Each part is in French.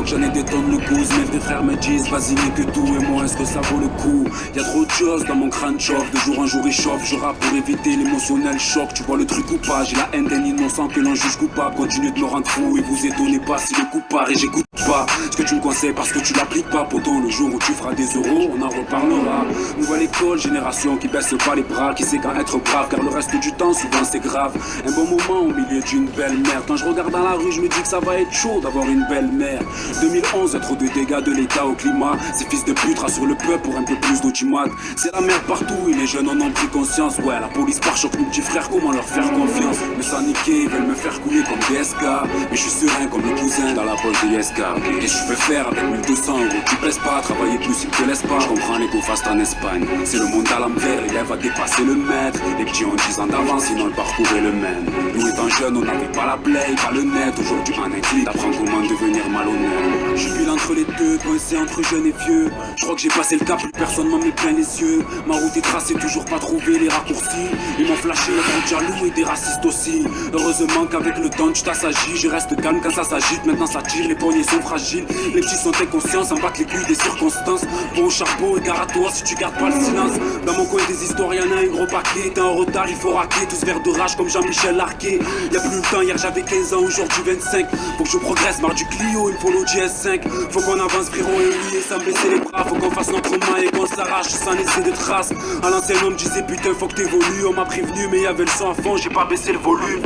que j'en ai des tonnes le couze. Mes frères me disent vas-y mais que tout. Et moi est-ce que ça vaut le coup? Y'a trop de choses dans mon crâne chauffe. De jour en jour il chauffe. Je rappe pour éviter l'émotionnel choc. Tu vois le truc ou pas? J'ai la haine d'un innocent que l'on juge coupable. Continue de me rendre fou et vous étonnez pas si le coup part. Et j'écoute pas ce que tu me conseilles parce que tu l'appliques pas. Poto, le jour où tu feras des euros on en reparlera. Nouvelle école, génération qui baisse pas les bras. Qui sait quand être brave car le reste du temps souvent c'est grave. Un bon moment au milieu d'une belle mer. Quand je regarde dans la rue je me dis que ça va être chaud d'avoir une belle mère. 2011, y'a trop de dégâts de l'état au climat. Ces fils de pute rassurent le peuple pour un peu plus d'audimat. C'est la merde partout et les jeunes en ont pris conscience. Ouais, la police par choc, nos petits frères, comment leur faire confiance? Me sans niquer, ils veulent me faire couler comme DSK. Mais je suis serein comme le cousin dans la poche de ISK. Qu'est-ce que je peux faire avec 1200 euros? Tu pèses pas, travailler plus, ils te laissent pas. Je comprends les go fast en Espagne. C'est le monde à l'envers, l'élève va dépasser le maître. Les petits ont 10 ans d'avance, sinon le parcours est le même. Nous étant jeunes, on n'avait pas la play, pas le net. Aujourd'hui, en un clic, t'apprends comment devenir malhonnête. Je suis entre les deux, coincé entre jeunes et vieux. Je crois que j'ai passé le cap, plus personne m'en met plein les yeux. Ma route est tracée, toujours pas trouvé les raccourcis. Ils m'ont flashé, les grands jaloux et des racistes aussi. Heureusement qu'avec le temps, tu t'assagis. Je reste calme quand ça s'agite, maintenant ça tire, les poignets sont fragiles. Les petits sont inconscients, s'en battent les couilles des circonstances. Bon au charbon et gare à toi si tu gardes pas le silence. Dans mon coin des histoires, y'en a un gros paquet. T'es en retard, il faut raquer, tous verts de rage comme Jean-Michel Larquet. Y'a plus le temps, hier j'avais 15 ans, aujourd'hui 25. Faut que je progresse, marre du Clio, il me faut l'OGS5. Faut qu'on avance frérot et oui, sans baisser les bras. Faut qu'on fasse notre main et qu'on s'arrache sans laisser de traces. À l'ancien on me disait putain faut que t'évolues. On m'a prévenu mais y'avait le son à fond, j'ai pas baissé le volume.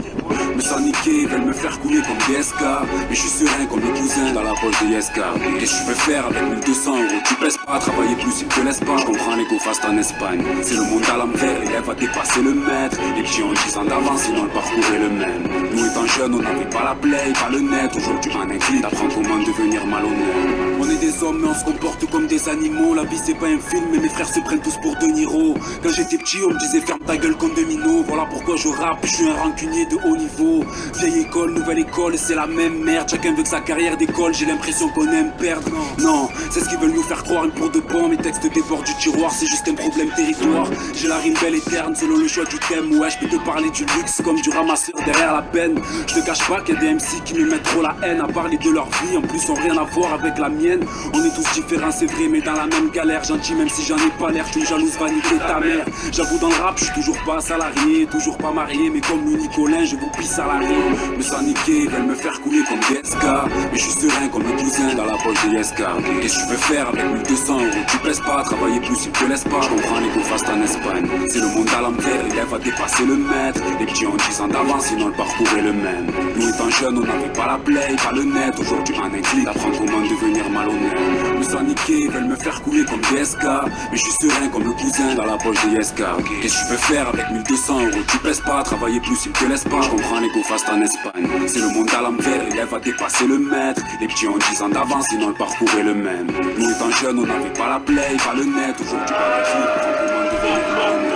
Me sans niquer, ils veulent me faire couler comme DSK. Mais je suis serein comme le cousin dans la poche de ISK. Qu'est-ce que tu peux faire avec 1200 euros? Tu pèses pas, travailler plus, ils te laissent pas. Je comprends les go fast en Espagne. C'est le monde à l'envers, l'élève va dépasser le maître. Les petits ont 10 ans d'avance, sinon le parcours est le même. Nous étant jeunes, on n'avait pas la play, pas le net. Aujourd'hui en un clic, t'apprends comment devenir malhonnête. On est des hommes mais on se comporte comme des animaux. La vie c'est pas un film mais mes frères se prennent tous pour De Niro. Quand j'étais petit on me disait ferme ta gueule comme Domino. Voilà pourquoi je rappe, je suis un rancunier de haut niveau. Vieille école, nouvelle école, c'est la même merde. Chacun veut que sa carrière décolle, j'ai l'impression qu'on aime perdre. Non, c'est ce qu'ils veulent nous faire croire, une pour de bon. Mes textes débordent du tiroir, c'est juste un problème territoire. J'ai la rime belle et terne selon le choix du thème. Ouais, je peux te parler du luxe comme du ramasseur derrière la peine. Je te cache pas qu'il y a des MC qui me mettent trop la haine à parler de leur vie, en plus ont rien à voir avec la mienne. On est tous différents c'est vrai mais dans la même galère. Gentil même si j'en ai pas l'air, tu me jalouses va niquer ta mère. J'avoue dans le rap je suis toujours pas salarié, toujours pas marié. Mais comme le Nicolin je vous pisse à la rue. Me sans niquer, ils veulent me faire couler comme DSK. Mais je suis serein comme le cousin dans la poche de ISK. Qu'est-ce que tu peux faire avec 1200 euros? Tu pèses pas, travailler plus ils te laissent pas. Je comprends les go fast en Espagne. C'est le monde à l'envers, l'élève va dépasser le maître. Les petits ont 10 ans d'avance sinon le parcours est le même. Nous étant jeunes on n'avait pas la play, pas le net. Aujourd'hui en un clic, t'apprends comment devenir malhonnête. Me sans niquer, ils veulent me faire couler comme DSK. Mais je suis serein comme le cousin dans la poche de ISK. Qu'est-ce que tu peux faire avec 1200 euros? Tu pèses pas, travailler plus ils te laissent pas. Je comprends les go fast en Espagne. C'est le monde à l'envers, l'élève va dépasser le maître. Les petits ont 10 ans d'avance sinon le parcours est le même. Nous étant jeunes on n'avait pas la play, pas le net. Aujourd'hui pas le clic, t'apprends comment devenir malhonnête.